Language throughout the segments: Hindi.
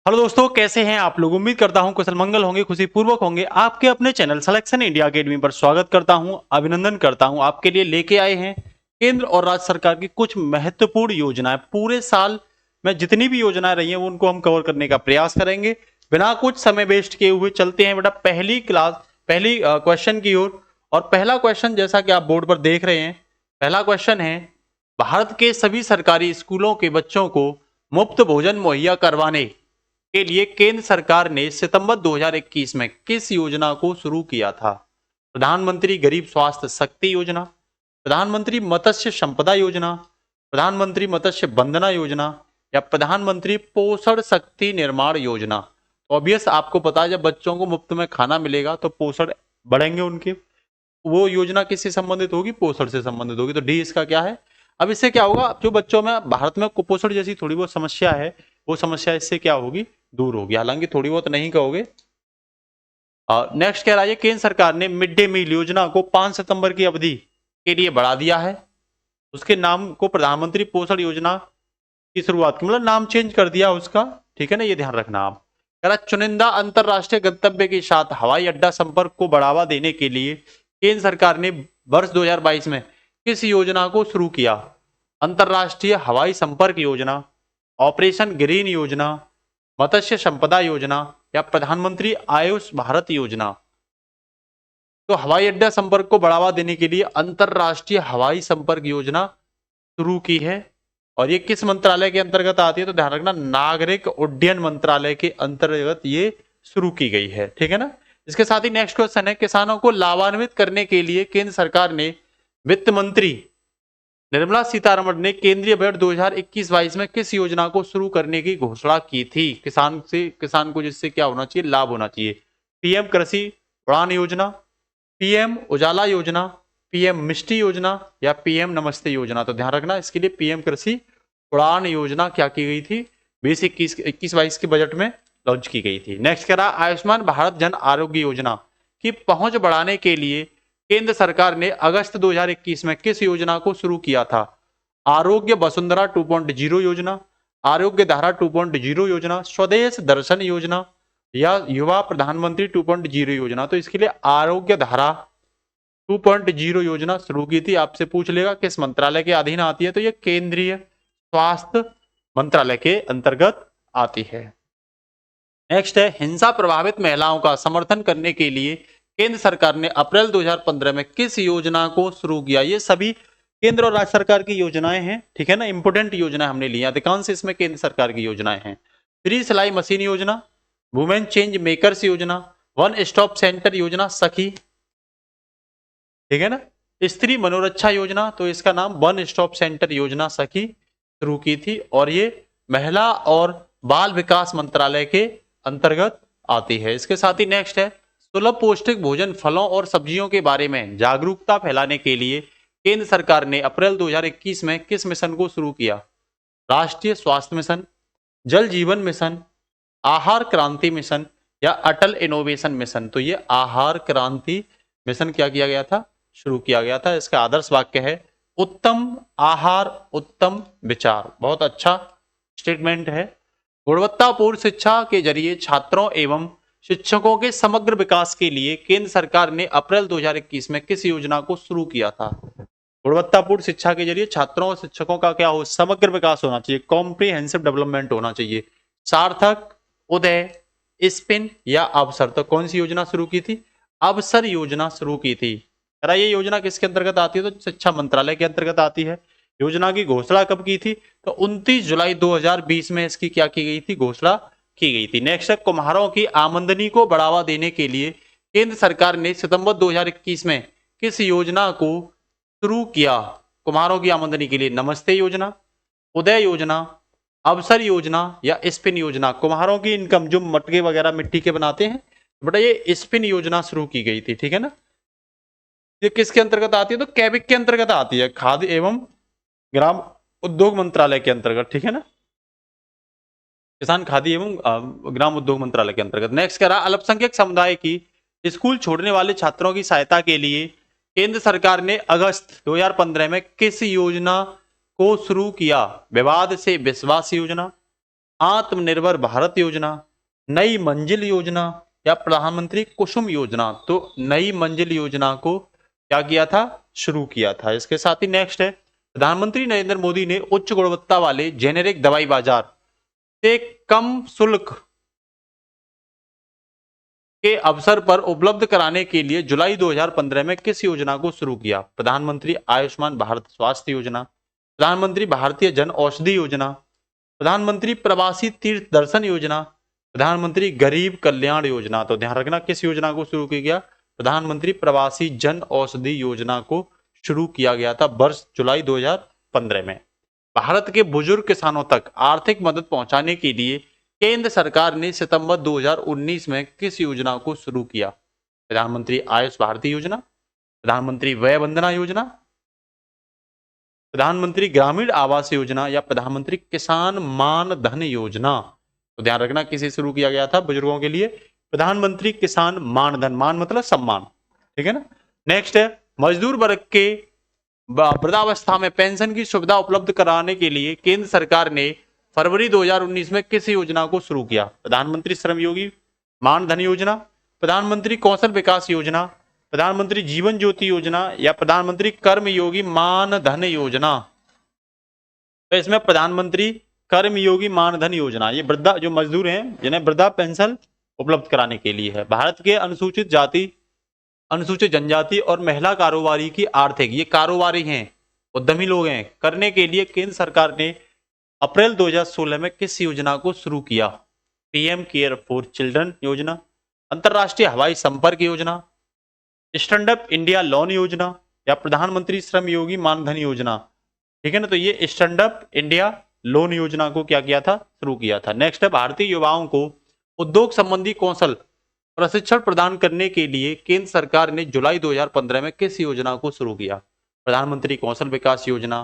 हेलो दोस्तों, कैसे हैं आप लोग। उम्मीद करता हूं कुशल मंगल होंगे, खुशी पूर्वक होंगे। आपके अपने चैनल सिलेक्शन इंडिया अकेडमी पर स्वागत करता हूं, अभिनंदन करता हूं। आपके लिए लेके आए हैं केंद्र और राज्य सरकार की कुछ महत्वपूर्ण योजनाएं। पूरे साल में जितनी भी योजनाएं रही हैं उनको हम कवर करने का प्रयास करेंगे। बिना कुछ समय वेस्ट किए हुए चलते हैं बेटा पहली क्वेश्चन की ओर। और पहला क्वेश्चन, जैसा कि आप बोर्ड पर देख रहे हैं, पहला क्वेश्चन है, भारत के सभी सरकारी स्कूलों के बच्चों को मुफ्त भोजन मुहैया करवाने के लिए केंद्र सरकार ने सितंबर 2021 में किस योजना को शुरू किया था? प्रधानमंत्री गरीब स्वास्थ्य शक्ति योजना, प्रधानमंत्री मत्स्य संपदा योजना, प्रधानमंत्री मत्स्य वंदना योजना, या प्रधानमंत्री पोषण शक्ति निर्माण योजना। ऑब्वियस आपको पता है, जब बच्चों को मुफ्त में खाना मिलेगा तो पोषण बढ़ेंगे उनके। वो योजना किससे संबंधित होगी? पोषण से संबंधित होगी। तो डी इसका क्या है? अब इससे क्या होगा, जो बच्चों में भारत में कुपोषण जैसी थोड़ी बहुत समस्या है, वो समस्या इससे क्या होगी? दूर होगी। हालांकि थोड़ी बहुत नहीं कहोगे। नेक्स्ट कह रहा है, केंद्र सरकार ने मिड डे मील योजना को 5 सितंबर की अवधि के लिए बढ़ा दिया है। उसके नाम को प्रधानमंत्री पोषण योजना की शुरुआत की, मतलब नाम चेंज कर दिया उसका। ठीक है ना, ये ध्यान रखना आप। कह रहा चुनिंदा अंतरराष्ट्रीय गंतव्य के साथ हवाई अड्डा संपर्क को बढ़ावा देने के लिए केंद्र सरकार ने वर्ष 2022 में किस योजना को शुरू किया? अंतरराष्ट्रीय हवाई संपर्क योजना, ऑपरेशन ग्रीन योजना, मत्स्य संपदा योजना, या प्रधानमंत्री आयुष भारत योजना। तो हवाई अड्डा संपर्क को बढ़ावा देने के लिए अंतरराष्ट्रीय हवाई संपर्क योजना शुरू की है। और ये किस मंत्रालय के अंतर्गत आती है? तो ध्यान रखना, नागरिक उड्डयन मंत्रालय के अंतर्गत ये शुरू की गई है। ठीक है ना। इसके साथ ही नेक्स्ट क्वेश्चन है, किसानों को लाभान्वित करने के लिए केंद्र सरकार ने वित्त मंत्री निर्मला सीतारमण ने केंद्रीय बजट 2021-22 में किस योजना को शुरू करने की घोषणा की थी? किसान को जिससे क्या होना चाहिए? लाभ होना चाहिए। पीएम कृषि उड़ान योजना, पीएम उजाला योजना, पीएम मिष्टी योजना, या पीएम नमस्ते योजना। तो ध्यान रखना, इसके लिए पीएम कृषि उड़ान योजना क्या की गई थी? 2021-22 के बजट में लॉन्च की गई थी। नेक्स्ट कह रहा, आयुष्मान भारत जन आरोग्य योजना की पहुंच बढ़ाने के लिए केंद्र सरकार ने अगस्त 2021 में किस योजना को शुरू किया था? आरोग्य वसुंधरा 2.0 योजना, आरोग्य धारा 2.0 योजना, स्वदेश दर्शन योजना, या युवा प्रधानमंत्री 2.0 योजना। तो इसके लिए आरोग्य धारा 2.0 योजना शुरू की थी। आपसे पूछ लेगा किस मंत्रालय के अधीन आती है? तो ये केंद्रीय स्वास्थ्य मंत्रालय के अंतर्गत आती है। नेक्स्ट है, हिंसा प्रभावित महिलाओं का समर्थन करने के लिए केंद्र सरकार ने अप्रैल 2015 में किस योजना को शुरू किया? ये सभी केंद्र और राज्य सरकार की योजनाएं हैं। ठीक है ना, इंपोर्टेंट योजना हमने ली, अधिकांश इसमें केंद्र सरकार की योजनाएं हैं। फ्री सिलाई मशीन योजना, वुमेन चेंज मेकर्स योजना, वन स्टॉप सेंटर योजना सखी। ठीक है ना। स्त्री मनोरक्षा योजना, तो इसका नाम वन स्टॉप सेंटर योजना सखी शुरू की थी। और ये महिला और बाल विकास मंत्रालय के अंतर्गत आती है। इसके साथ ही नेक्स्ट है, सुलभ पौष्टिक भोजन फलों और सब्जियों के बारे में जागरूकता फैलाने के लिए केंद्र सरकार ने अप्रैल 2021 में किस मिशन को शुरू किया? राष्ट्रीय स्वास्थ्य मिशन, जल जीवन मिशन, आहार क्रांति मिशन, या अटल इनोवेशन मिशन। तो ये आहार क्रांति मिशन क्या किया गया था? शुरू किया गया था। इसका आदर्श वाक्य है, उत्तम आहार उत्तम विचार। बहुत अच्छा स्टेटमेंट है। गुणवत्तापूर्ण शिक्षा के जरिए छात्रों एवं शिक्षकों के समग्र विकास के लिए केंद्र सरकार ने अप्रैल 2021 में किस योजना को शुरू किया था? गुणवत्तापूर्ण शिक्षा के जरिए छात्रों और शिक्षकों का क्या हो? समग्र विकास होना चाहिए, कॉम्प्रिहेंसिव डेवलपमेंट होना चाहिए। सार्थक, उदय, स्पिन, या अवसर। तो कौन सी योजना शुरू की थी? अवसर योजना शुरू की थी। ये योजना किसके अंतर्गत आती है? तो शिक्षा मंत्रालय के अंतर्गत आती है। योजना की घोषणा कब की थी? तो 29 जुलाई 2020 में इसकी क्या की गई थी? घोषणा की गई थी। नेक्स्ट है, कुम्हारों की आमदनी को बढ़ावा देने के लिए केंद्र सरकार ने सितंबर 2021 में किस योजना को शुरू किया? कुम्हारों की आमदनी के लिए नमस्ते योजना, उदय योजना, अवसर योजना, या स्पिन योजना। कुम्हारों की इनकम, जो मटके वगैरह मिट्टी के बनाते हैं, बेटा ये स्पिन योजना शुरू की गई थी। ठीक है ना। ये किसके अंतर्गत आती है? तो कैबिक के अंतर्गत आती है, खाद्य एवं ग्राम उद्योग मंत्रालय के अंतर्गत। ठीक है ना, किसान खाद्य एवं ग्राम उद्योग मंत्रालय के अंतर्गत। नेक्स्ट कह रहा, अल्पसंख्यक समुदाय की स्कूल छोड़ने वाले छात्रों की सहायता के लिए केंद्र सरकार ने अगस्त 2015 में किस योजना को शुरू किया? विवाद से विश्वास योजना, आत्मनिर्भर भारत योजना, नई मंजिल योजना या प्रधानमंत्री कुसुम योजना। तो नई मंजिल योजना को क्या किया था, शुरू किया था। इसके साथ ही नेक्स्ट है, प्रधानमंत्री नरेंद्र मोदी ने उच्च गुणवत्ता वाले जेनेरिक दवाई बाजार से कम शुल्क के अवसर पर उपलब्ध कराने के लिए जुलाई 2015 में किस योजना को शुरू किया? प्रधानमंत्री आयुष्मान भारत स्वास्थ्य योजना, प्रधानमंत्री भारतीय जन औषधि योजना, प्रधानमंत्री प्रवासी तीर्थ दर्शन योजना, प्रधानमंत्री गरीब कल्याण योजना। तो ध्यान रखना किस योजना को शुरू किया गया? प्रधानमंत्री प्रवासी जन औषधि योजना को शुरू किया गया था वर्ष जुलाई 2015 में। भारत के बुजुर्ग किसानों तक आर्थिक मदद पहुंचाने के लिए केंद्र सरकार ने सितंबर 2019 में किस योजना को शुरू किया? प्रधानमंत्री आयुष भारती योजना, प्रधानमंत्री वय वंदना योजना, प्रधानमंत्री ग्रामीण आवास योजना या प्रधानमंत्री किसान मान धन योजना। तो ध्यान रखना किसे शुरू किया गया था बुजुर्गों के लिए? प्रधानमंत्री किसान मान धन, मान मतलब सम्मान, ठीक है ना। नेक्स्ट है, मजदूर वर्ग के वृद्धावस्था में पेंशन की सुविधा उपलब्ध कराने के लिए केंद्र सरकार ने फरवरी 2019 में किस योजना को शुरू किया? प्रधानमंत्री श्रम योगी मान धन योजना, प्रधानमंत्री कौशल विकास योजना, प्रधानमंत्री जीवन ज्योति योजना या प्रधानमंत्री कर्म योगी मान धन योजना। तो इसमें प्रधानमंत्री कर्म योगी मान धन योजना, ये वृद्धा जो मजदूर हैं जिन्हें वृद्धा पेंशन उपलब्ध कराने के लिए है। भारत के अनुसूचित जाति, अनुसूचित जनजाति और महिला कारोबारी की आर्थिक, ये कारोबारी हैं, उद्यमी लोग हैं, करने के लिए केंद्र सरकार ने अप्रैल 2016 में किस योजना को शुरू किया? पीएम केयर फॉर चिल्ड्रन योजना, अंतरराष्ट्रीय हवाई संपर्क योजना, स्टैंड अप इंडिया लोन योजना या प्रधानमंत्री श्रम योगी मानधन योजना। ठीक है ना, तो ये स्टैंड अप इंडिया लोन योजना को क्या किया था? शुरू किया था। नेक्स्ट है, भारतीय युवाओं को उद्योग संबंधी कौशल प्रशिक्षण प्रदान करने के लिए केंद्र सरकार ने जुलाई 2015 में किस योजना को शुरू किया? प्रधानमंत्री कौशल विकास योजना,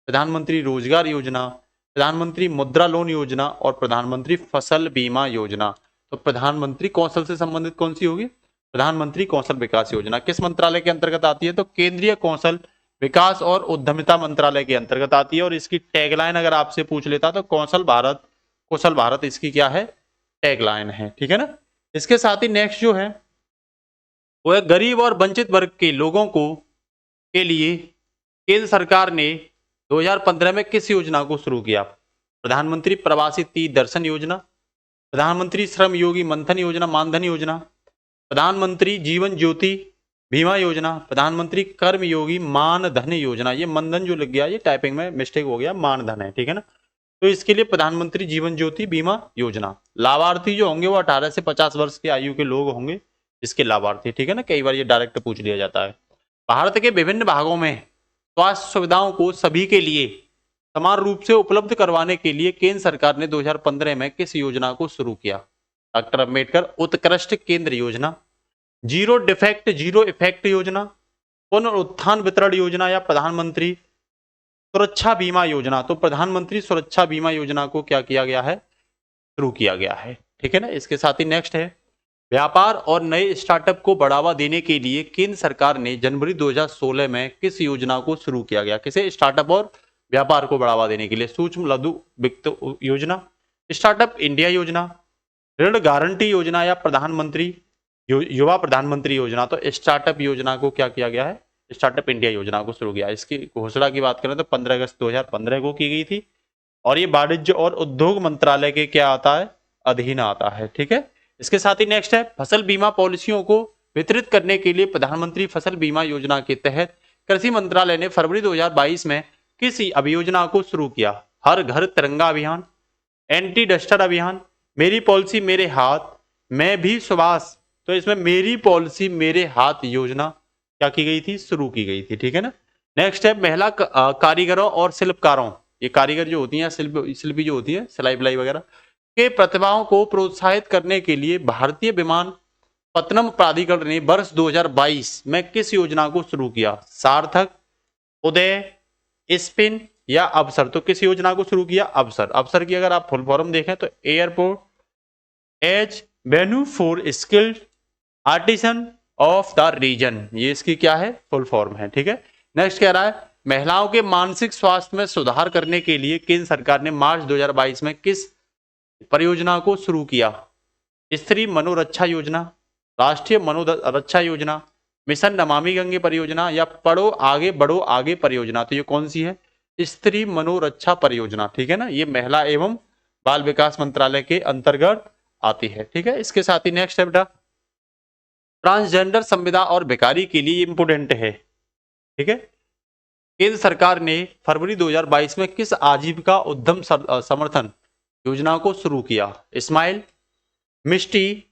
प्रधानमंत्री रोजगार योजना, प्रधानमंत्री मुद्रा लोन योजना और प्रधानमंत्री फसल बीमा योजना। तो प्रधानमंत्री कौशल से संबंधित कौन सी होगी? प्रधानमंत्री कौशल विकास योजना किस मंत्रालय के अंतर्गत आती है? तो केंद्रीय कौशल विकास और उद्यमिता मंत्रालय के अंतर्गत आती है। और इसकी टैगलाइन अगर आपसे पूछ लेता तो कौशल भारत, कुशल भारत इसकी क्या है? टैगलाइन है। ठीक है ना। इसके साथ ही नेक्स्ट जो है वो है, गरीब और वंचित वर्ग के लोगों को के लिए केंद्र सरकार ने 2015 में किस योजना को शुरू किया? प्रधानमंत्री प्रवासी तीर्थ दर्शन योजना, प्रधानमंत्री श्रम योगी मंथन योजना मानधन योजना, प्रधानमंत्री जीवन ज्योति बीमा योजना, प्रधानमंत्री कर्म योगी मानधन योजना। ये मनधन जो लग गया, ये टाइपिंग में मिस्टेक हो गया, मानधन है। ठीक है ना। तो इसके लिए प्रधानमंत्री जीवन ज्योति बीमा योजना। लाभार्थी जो होंगे वो 18 से 50 वर्ष की आयु के लोग होंगे इसके लाभार्थी। ठीक है ना, कई बार ये डायरेक्ट पूछ लिया जाता है। भारत के विभिन्न भागों में स्वास्थ्य सुविधाओं को सभी के लिए समान रूप से उपलब्ध करवाने के लिए केंद्र सरकार ने 2015 में किस योजना को शुरू किया? डॉक्टर अंबेडकर उत्कृष्ट केंद्र योजना, जीरो डिफेक्ट जीरो इफेक्ट योजना, पुनरुत्थान वितरण योजना या प्रधानमंत्री सुरक्षा बीमा योजना। तो प्रधानमंत्री सुरक्षा बीमा योजना को क्या किया गया है? शुरू किया गया है। ठीक है ना। इसके साथ ही नेक्स्ट है, व्यापार और नए स्टार्टअप को बढ़ावा देने के लिए केंद्र सरकार ने जनवरी 2016 में किस योजना को शुरू किया गया? किसे? स्टार्टअप और व्यापार को बढ़ावा देने के लिए। सूक्ष्म लघु वित्त योजना, स्टार्टअप इंडिया योजना, ऋण गारंटी योजना या प्रधानमंत्री युवा प्रधानमंत्री योजना। तो स्टार्टअप योजना को क्या किया गया है? स्टार्टअप इंडिया योजना को शुरू किया। इसकी घोषणा की बात करें तो 15 अगस्त 2015 को की गई थी और ये वाणिज्य और उद्योग मंत्रालय के क्या आता है? अधीन आता है। ठीक है। इसके साथ ही नेक्स्ट है, फसल बीमा पॉलिसियों को वितरित करने के लिए प्रधानमंत्री फसल बीमा योजना के तहत कृषि मंत्रालय ने फरवरी 2022 में किस अभियोजना को शुरू किया? हर घर तिरंगा अभियान, एंटी डस्टर अभियान, मेरी पॉलिसी मेरे हाथ, मैं भी सुभाष। तो इसमें मेरी पॉलिसी मेरे हाथ योजना क्या की गई थी? शुरू की गई थी। ठीक है ना। नेक्स्ट है, महिला कारीगरों और शिल्पकारों, ये कारीगर जो होती हैं, शिल्पी जो होती है, सिलाई बिलाई वगैरह के प्रतिभाओं को प्रोत्साहित करने के लिए भारतीय विमान पत्तनम प्राधिकरण ने वर्ष 2022 में किस योजना को शुरू किया? सार्थक, उदय, स्पिन या अवसर। तो किस योजना को शुरू किया? अवसर। अवसर की अगर आप फुल फॉर्म देखें तो airport as venue for skilled artisan of the region, ये इसकी क्या है? फुल फॉर्म है। ठीक है। नेक्स्ट कह रहा है, महिलाओं के मानसिक स्वास्थ्य में सुधार करने के लिए केंद्र सरकार ने मार्च 2022 में किस परियोजना को शुरू किया? स्त्री मनोरक्षा योजना, राष्ट्रीय मनोरक्षा योजना, मिशन नमामि गंगे परियोजना या पढ़ो आगे बढ़ो आगे परियोजना? तो ये कौन सी है? स्त्री मनोरक्षा परियोजना, ठीक है ना, ये महिला एवं बाल विकास मंत्रालय के अंतर्गत आती है। ठीक है, इसके साथ ही नेक्स्ट है बेटा, ट्रांसजेंडर संविदा और बेकारी के लिए इंपोर्टेंट है। ठीक है, केंद्र सरकार ने फरवरी 2022 में किस आजीविका उद्यम समर्थन योजना को शुरू किया? स्माइल, मिष्टी,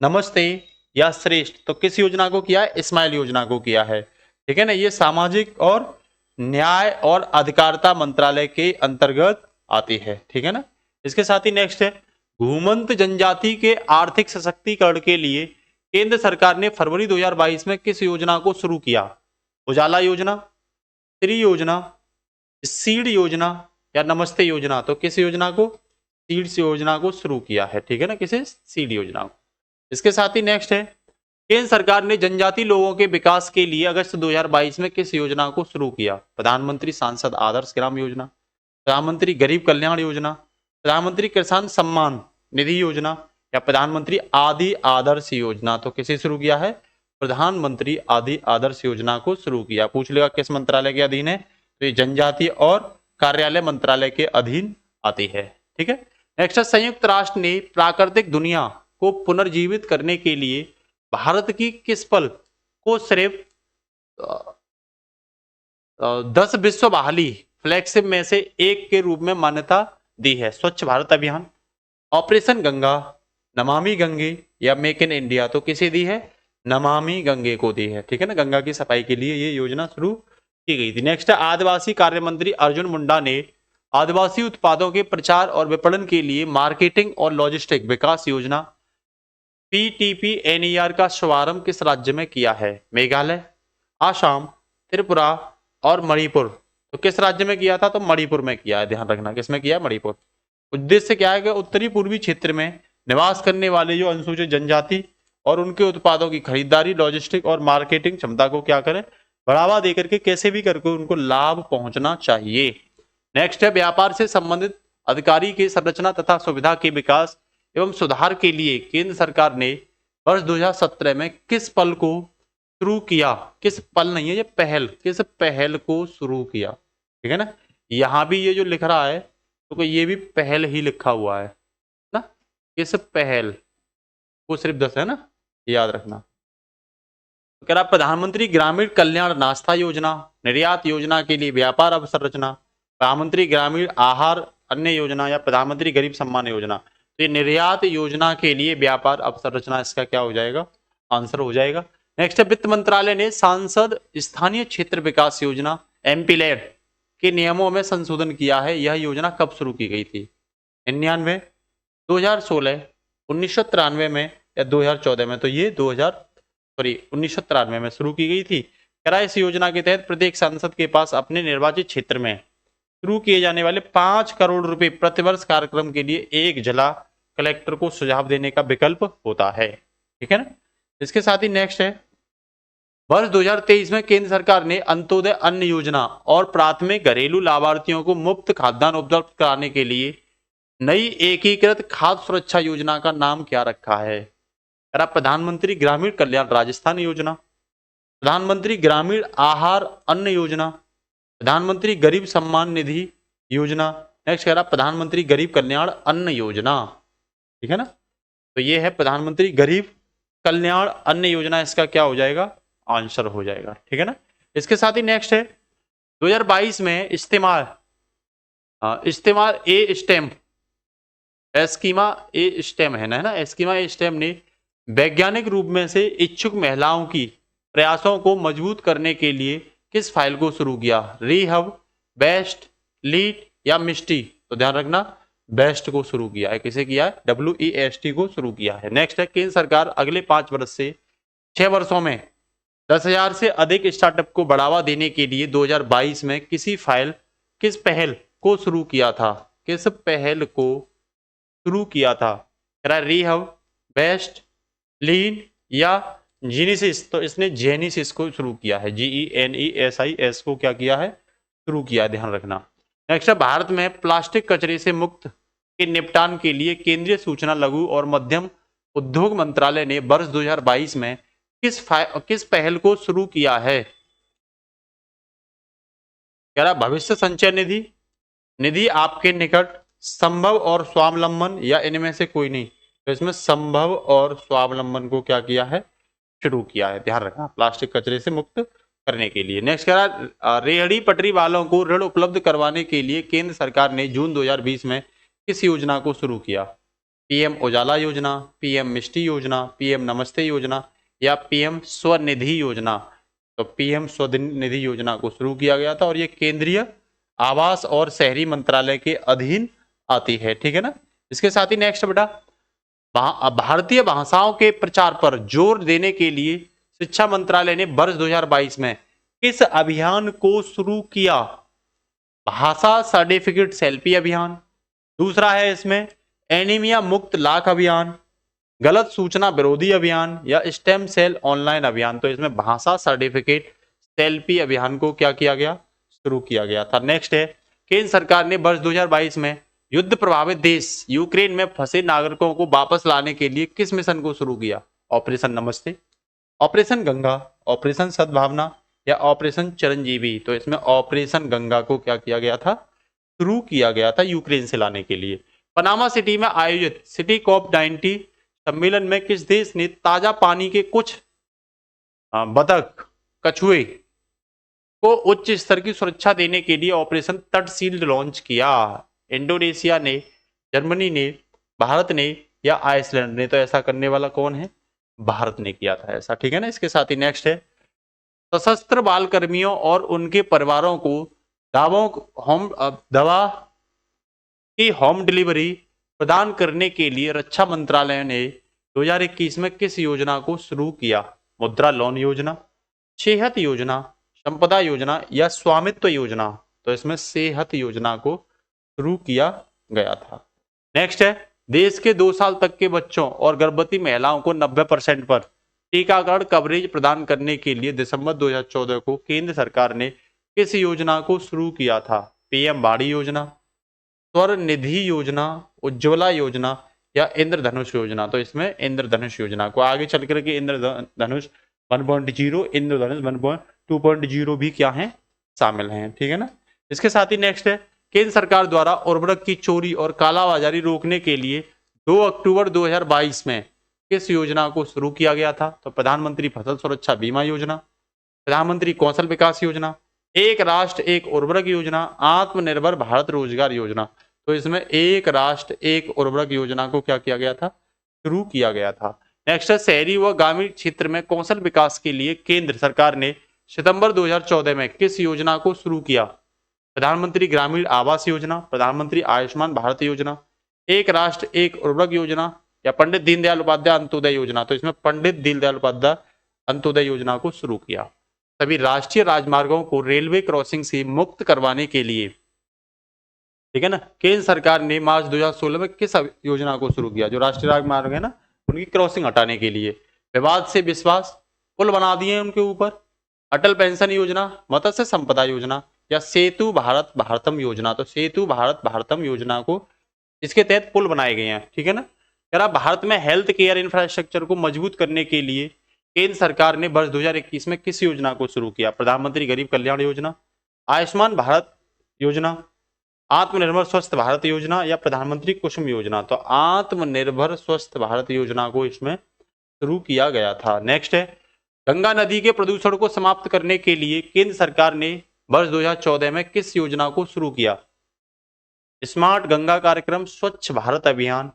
नमस्ते या श्रेष्ठ? तो किस योजना को किया है? स्माइल योजना को किया है। ठीक है ना, ये सामाजिक और न्याय और अधिकारिता मंत्रालय के अंतर्गत आती है। ठीक है ना, इसके साथ ही नेक्स्ट है, घूमंत जनजाति के आर्थिक सशक्तिकरण के लिए केंद्र सरकार ने फरवरी 2022 में किस योजना को शुरू किया? उजाला योजना, श्री योजना, सीड योजना या नमस्ते योजना? तो किस योजना को? सीड्स योजना को शुरू किया है। ठीक है ना, किसे? सीड योजना को। इसके साथ ही नेक्स्ट है, केंद्र सरकार ने जनजाति लोगों के विकास के लिए अगस्त 2022 में किस योजना को शुरू किया? प्रधानमंत्री सांसद आदर्श ग्राम योजना, प्रधानमंत्री गरीब कल्याण योजना, प्रधानमंत्री किसान सम्मान निधि योजना या प्रधानमंत्री आदि आदर्श योजना? तो किसे शुरू किया है? प्रधानमंत्री आदि आदर्श योजना को शुरू किया। पूछ लेगा किस मंत्रालय के अधीन है? तो ये जनजाति और कार्यालय मंत्रालय के अधीन आती है। ठीक है, नेक्स्ट, संयुक्त राष्ट्र ने प्राकृतिक दुनिया को पुनर्जीवित करने के लिए भारत की किस पल को सिर्फ 10 विश्व बहाली फ्लैगशिप में से एक के रूप में मान्यता दी है? स्वच्छ भारत अभियान, ऑपरेशन गंगा, नमामि गंगे या मेक इन इंडिया? तो किसे दी है? नमामि गंगे को दी है। ठीक है ना, गंगा की सफाई के लिए ये योजना शुरू की गई थी। नेक्स्ट है, आदिवासी कार्य मंत्री अर्जुन मुंडा ने आदिवासी उत्पादों के प्रचार और विपणन के लिए मार्केटिंग और लॉजिस्टिक विकास योजना PTPNER का शुभारंभ किस राज्य में किया है? मेघालय, आसाम, त्रिपुरा और मणिपुर? तो किस राज्य में किया था? तो मणिपुर में किया है। ध्यान रखना, किसमें किया है? मणिपुर। उद्देश्य क्या है कि उत्तरी पूर्वी क्षेत्र में निवास करने वाले जो अनुसूचित जनजाति और उनके उत्पादों की खरीदारी, लॉजिस्टिक और मार्केटिंग क्षमता को क्या करें? बढ़ावा देकर के कैसे भी करके उनको लाभ पहुंचना चाहिए। नेक्स्ट है, व्यापार से संबंधित अधिकारी की संरचना तथा सुविधा के विकास एवं सुधार के लिए केंद्र सरकार ने वर्ष 2017 में किस पल को शुरू किया? किस पल नहीं है ये, पहल, किस पहल को शुरू किया? ठीक है ना, यहां भी ये जो लिख रहा है तो ये भी पहल ही लिखा हुआ है ना, किस पहल वो सिर्फ 10 है ना, याद रखना। तो कह रहा प्रधानमंत्री ग्रामीण कल्याण नाश्ता योजना, निर्यात योजना के लिए व्यापार अवसंरचना, प्रधानमंत्री ग्रामीण आहार अन्य योजना या प्रधानमंत्री गरीब सम्मान योजना? तो ये निर्यात योजना के लिए व्यापार अवसंरचना इसका क्या हो जाएगा? आंसर हो जाएगा। नेक्स्ट है, वित्त मंत्रालय ने सांसद स्थानीय क्षेत्र विकास योजना MPLAD के नियमों में संशोधन किया है। यह योजना कब शुरू की गई थी? 99, 2016, 1993 में या 2014 में? तो ये 1993 में शुरू की गई थी। करा इस योजना के तहत प्रत्येक सांसद के पास अपने निर्वाचित क्षेत्र में शुरू किए जाने वाले 5 करोड़ रुपए प्रतिवर्ष कार्यक्रम के लिए एक जिला कलेक्टर को सुझाव देने का विकल्प होता है। ठीक है ना, इसके साथ ही नेक्स्ट है, वर्ष 2023 में केंद्र सरकार ने अंत्योदय अन्न योजना और प्राथमिक घरेलू लाभार्थियों को मुफ्त खाद्यान्न उपलब्ध कराने के लिए नई एकीकृत खाद्य सुरक्षा योजना का नाम क्या रखा है? प्रधानमंत्री ग्रामीण कल्याण राजस्थान योजना, प्रधानमंत्री ग्रामीण आहार अन्न योजना, प्रधानमंत्री गरीब सम्मान निधि योजना, नेक्स्ट कह रहा प्रधानमंत्री गरीब कल्याण अन्न योजना। ठीक है ना, तो ये है प्रधानमंत्री गरीब कल्याण अन्न योजना, इसका क्या हो जाएगा? आंसर हो जाएगा। ठीक है ना, इसके साथ ही नेक्स्ट है, 2022 में इस्तेमाल ए स्टेम, एस्कीमा ए स्टेम है ना, एस्कीमा ए स्टेम ने वैज्ञानिक रूप में से इच्छुक महिलाओं की प्रयासों को मजबूत करने के लिए किस फाइल को शुरू किया? रीहब, बेस्ट, लीड या मिस्टी? तो ध्यान रखना, बेस्ट को शुरू किया है। किसे किया है? WEST को शुरू किया है। नेक्स्ट है, केंद्र सरकार अगले 5 वर्ष से 6 वर्षों में 10,000 से अधिक स्टार्टअप को बढ़ावा देने के लिए 2022 में किस पहल को शुरू किया था? किस पहल को शुरू किया था? रीहब, बेस्ट, लीन या जेनेसिस? तो इसने जेनेसिस को शुरू किया है। GENESIS को क्या किया है? शुरू किया है, ध्यान रखना। नेक्स्ट है, भारत में प्लास्टिक कचरे से मुक्त के निपटान के लिए केंद्रीय सूचना लघु और मध्यम उद्योग मंत्रालय ने वर्ष 2022 में किस पहल को शुरू किया है? कह रहा भविष्य संचय निधि, निधि आपके निकट, संभव और स्वावलंबन, या इनमें से कोई नहीं। तो इसमें संभव और स्वावलंबन को क्या किया है? शुरू किया है। ध्यान रखना, प्लास्टिक कचरे से मुक्त करने के लिए। नेक्स्ट कह रहा रेहड़ी पटरी वालों को ऋण उपलब्ध करवाने के लिए केंद्र सरकार ने जून 2020 में किस योजना को शुरू किया? पीएम उजाला योजना, पीएम मिष्टी योजना, पीएम नमस्ते योजना, या पीएम स्वनिधि योजना? तो पीएम स्वनिधि योजना को शुरू किया गया था और ये केंद्रीय आवास और शहरी मंत्रालय के अधीन आती है। ठीक है ना। इसके साथ ही नेक्स्ट बेटा, भारतीय भाषाओं के प्रचार पर जोर देने के लिए शिक्षा मंत्रालय ने वर्ष 2022 में किस अभियान को शुरू किया? भाषा सर्टिफिकेट सेल्फी अभियान, दूसरा है इसमें एनीमिया मुक्त लाख अभियान, गलत सूचना विरोधी अभियान, या स्टेम सेल ऑनलाइन अभियान? तो इसमें भाषा सर्टिफिकेट सेल्फी अभियान को क्या किया गया? शुरू किया गया था। नेक्स्ट है केंद्र सरकार ने वर्ष 2022 में युद्ध प्रभावित देश यूक्रेन में फंसे नागरिकों को वापस लाने के लिए किस मिशन को शुरू किया? ऑपरेशन नमस्ते, ऑपरेशन गंगा, ऑपरेशन सद्भावना, या ऑपरेशन चिरंजीवी? तो इसमें ऑपरेशन गंगा को क्या किया गया था? शुरू किया गया था यूक्रेन से लाने के लिए। पनामा सिटी में आयोजित सिटी कॉप 90 सम्मेलन में किस देश ने ताजा पानी के कुछ बतख, कछुए को उच्च स्तर की सुरक्षा देने के लिए ऑपरेशन तटशील लॉन्च किया? इंडोनेशिया ने, जर्मनी ने, भारत ने, या आइसलैंड ने? तो ऐसा करने वाला कौन है? भारत ने किया था ऐसा। ठीक है ना। इसके साथ ही नेक्स्ट है सशस्त्र बाल कर्मियों और उनके परिवारों को दवा की होम डिलीवरी प्रदान करने के लिए रक्षा मंत्रालय ने 2021 में किस योजना को शुरू किया? मुद्रा लोन योजना, सेहत योजना, संपदा योजना, या स्वामित्व योजना? तो इसमें सेहत योजना को शुरू किया गया था। नेक्स्ट है देश के 2 साल तक के बच्चों और गर्भवती महिलाओं को 90% पर टीकाकरण कवरेज प्रदान करने के लिए दिसंबर 2014 को केंद्र सरकार ने किस योजना को शुरू किया था? पीएम बाड़ी योजना, स्वर निधि योजना, उज्ज्वला योजना, या इंद्रधनुष योजना? तो इसमें इंद्रधनुष योजना को आगे चल करके इंद्रधनुष 1.0, इंद्रधनुष 1.2.0 भी क्या है? शामिल हैं। ठीक है ना। इसके साथ ही नेक्स्ट है केंद्र सरकार द्वारा उर्वरक की चोरी और कालाबाजारी रोकने के लिए 2 अक्टूबर 2022 में किस योजना को शुरू किया गया था? तो प्रधानमंत्री फसल सुरक्षा बीमा योजना, प्रधानमंत्री कौशल विकास योजना, एक राष्ट्र एक उर्वरक योजना, आत्मनिर्भर भारत रोजगार योजना? तो इसमें एक राष्ट्र एक उर्वरक योजना को क्या किया गया था? शुरू किया गया था। नेक्स्ट है शहरी व ग्रामीण क्षेत्र में कौशल विकास के लिए केंद्र सरकार ने सितंबर 2014 में किस योजना को शुरू किया? प्रधानमंत्री ग्रामीण आवास योजना, प्रधानमंत्री आयुष्मान भारत योजना, एक राष्ट्र एक उर्वरक योजना, या पंडित दीनदयाल उपाध्याय अंत्योदय योजना? तो इसमें पंडित दीनदयाल उपाध्याय अंत्योदय योजना को शुरू किया। सभी राष्ट्रीय राजमार्गों को रेलवे क्रॉसिंग से मुक्त करवाने के लिए, ठीक है ना, केंद्र सरकार ने मार्च 2016 में किस योजना को शुरू किया? जो राष्ट्रीय राजमार्ग है ना, उनकी क्रॉसिंग हटाने के लिए। विवाद से विश्वास, पुल बना दिए उनके ऊपर। अटल पेंशन योजना, मत्स्य संपदा योजना, या सेतु भारत भारतम योजना? तो सेतु भारत भारतम योजना को इसके तहत पुल बनाए गए हैं। ठीक है ना। यार भारत में हेल्थ केयर इंफ्रास्ट्रक्चर को मजबूत करने के लिए केंद्र सरकार ने वर्ष 2021 में किस योजना को शुरू किया? प्रधानमंत्री गरीब कल्याण योजना, आयुष्मान भारत योजना, आत्मनिर्भर स्वस्थ भारत योजना, या प्रधानमंत्री कुसुम योजना? तो आत्मनिर्भर स्वस्थ भारत योजना को इसमें शुरू किया गया था। नेक्स्ट है गंगा नदी के प्रदूषण को समाप्त करने के लिए केंद्र सरकार ने वर्ष 2014 में किस योजना को शुरू किया? स्मार्ट गंगा कार्यक्रम, स्वच्छ भारत अभियान,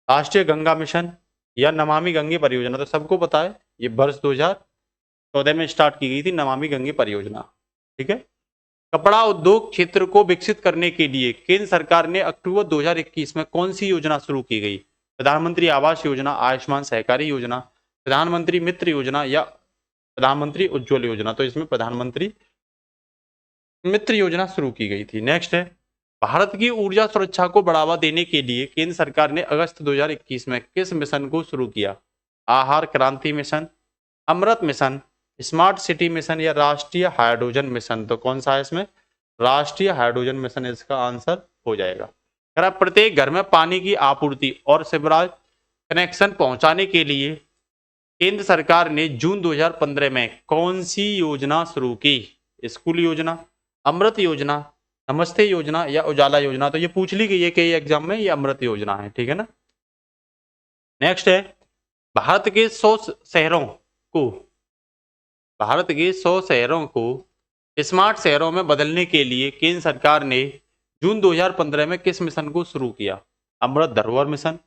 राष्ट्रीय गंगा मिशन, या नमामि गंगे परियोजना? तो सबको पता है ये वर्ष 2014 में स्टार्ट की गई थी नमामि गंगे परियोजना। ठीक है। कपड़ा उद्योग क्षेत्र को विकसित करने के लिए केंद्र सरकार ने अक्टूबर 2021 में कौन सी योजना शुरू की गई? प्रधानमंत्री आवास योजना, आयुष्मान सहकारी योजना, प्रधानमंत्री मित्र योजना, या प्रधानमंत्री उज्ज्वल योजना? तो इसमें प्रधानमंत्री मित्र योजना शुरू की गई थी। नेक्स्ट है भारत की ऊर्जा सुरक्षा को बढ़ावा देने के लिए केंद्र सरकार ने अगस्त 2021 में किस मिशन को शुरू किया? आहार क्रांति मिशन, अमृत मिशन, स्मार्ट सिटी मिशन, या राष्ट्रीय हाइड्रोजन मिशन? तो कौन सा है इसमें? राष्ट्रीय हाइड्रोजन मिशन इसका आंसर हो जाएगा। प्रत्येक घर में पानी की आपूर्ति और सीवरेज कनेक्शन पहुंचाने के लिए केंद्र सरकार ने जून 2015 में कौन सी योजना शुरू की? स्कूल योजना, अमृत योजना, नमस्ते योजना या उजाला योजना? तो ये पूछ ली गई है कई एग्जाम में, ये अमृत योजना है, ठीक है ना। नेक्स्ट है, भारत के 100 शहरों को भारत के 100 शहरों को स्मार्ट शहरों में बदलने के लिए केंद्र सरकार ने जून 2015 में किस मिशन को शुरू किया? अमृत धरोहर मिशन,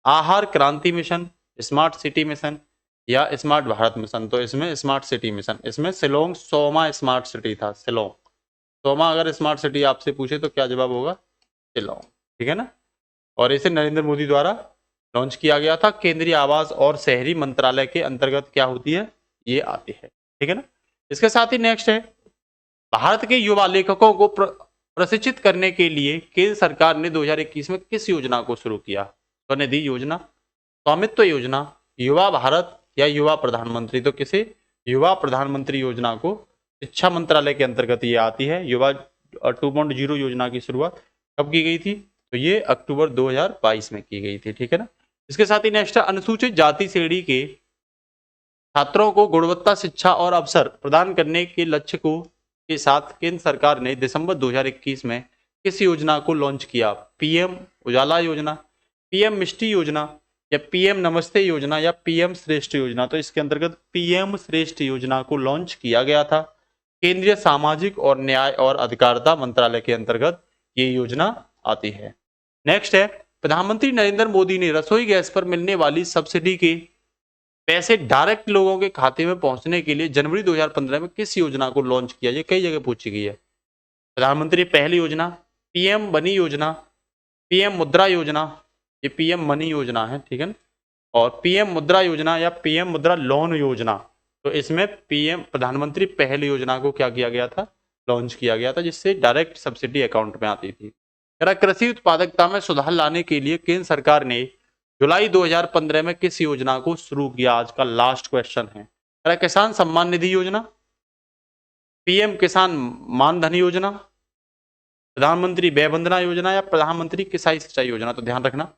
आहार क्रांति मिशन, स्मार्ट सिटी मिशन या स्मार्ट भारत मिशन? तो इसमें स्मार्ट सिटी मिशन, इसमें शिलोंग सोमा स्मार्ट सिटी था। शिलोंग सोमा अगर स्मार्ट सिटी आपसे पूछे तो क्या जवाब होगा? शिलोंग, ठीक है ना। और इसे नरेंद्र मोदी द्वारा लॉन्च किया गया था। केंद्रीय आवास और शहरी मंत्रालय के अंतर्गत क्या होती है? ये आती है, ठीक है ना। इसके साथ ही नेक्स्ट है, भारत के युवा लेखकों को प्रशिक्षित करने के लिए केंद्र सरकार ने 2021 में किस योजना को शुरू किया? स्वनिधि योजना, स्वामित्व योजना, युवा भारत या युवा प्रधानमंत्री? तो किसे? युवा प्रधानमंत्री योजना को शिक्षा मंत्रालय के अंतर्गत ये आती है। युवा 2.0 योजना की शुरुआत कब की गई थी? तो ये अक्टूबर 2022 में की गई थी, ठीक है ना। इसके साथ ही नेक्स्ट है, अनुसूचित जाति श्रेणी के छात्रों को गुणवत्ता शिक्षा और अवसर प्रदान करने के लक्ष्य को के साथ केंद्र सरकार ने दिसंबर 2021 में किस योजना को लॉन्च किया? पीएम उजाला योजना, पीएम मिष्टी योजना या पीएम नमस्ते योजना या पीएम श्रेष्ठ योजना? तो इसके अंतर्गत पीएम श्रेष्ठ योजना को लॉन्च किया गया था। केंद्रीय सामाजिक और न्याय और अधिकारिता मंत्रालय के अंतर्गत ये योजना आती है। नेक्स्ट है, प्रधानमंत्री नरेंद्र मोदी ने रसोई गैस पर मिलने वाली सब्सिडी के पैसे डायरेक्ट लोगों के खाते में पहुंचने के लिए जनवरी 2015 में किस योजना को लॉन्च किया? ये कई जगह पूछी गई है। प्रधानमंत्री पहल योजना, पीएम बनी योजना, पीएम मुद्रा योजना, ये पीएम मनी योजना है, ठीक है ना। और पीएम मुद्रा योजना या पीएम मुद्रा लोन योजना? तो इसमें पीएम प्रधानमंत्री पहल योजना को क्या किया गया था? लॉन्च किया गया था, जिससे डायरेक्ट सब्सिडी अकाउंट में आती थी। कृषि उत्पादकता में सुधार लाने के लिए केंद्र सरकार ने जुलाई 2015 में किस योजना को शुरू किया? आज का लास्ट क्वेश्चन है। किसान सम्मान निधि योजना, पीएम किसान मानधन योजना, प्रधानमंत्री वय वंदना योजना या प्रधानमंत्री किसान सिंचाई योजना? तो ध्यान रखना,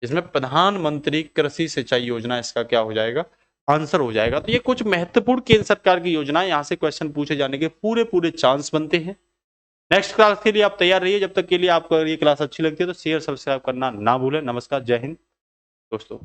इसमें प्रधानमंत्री कृषि सिंचाई योजना इसका क्या हो जाएगा? आंसर हो जाएगा। तो ये कुछ महत्वपूर्ण केंद्र सरकार की योजनाएं, यहां से क्वेश्चन पूछे जाने के पूरे चांस बनते हैं। नेक्स्ट क्लास के लिए आप तैयार रहिए। जब तक के लिए आपको ये क्लास अच्छी लगती है तो शेयर सब्सक्राइब करना ना भूलें। नमस्कार, जय हिंद दोस्तों।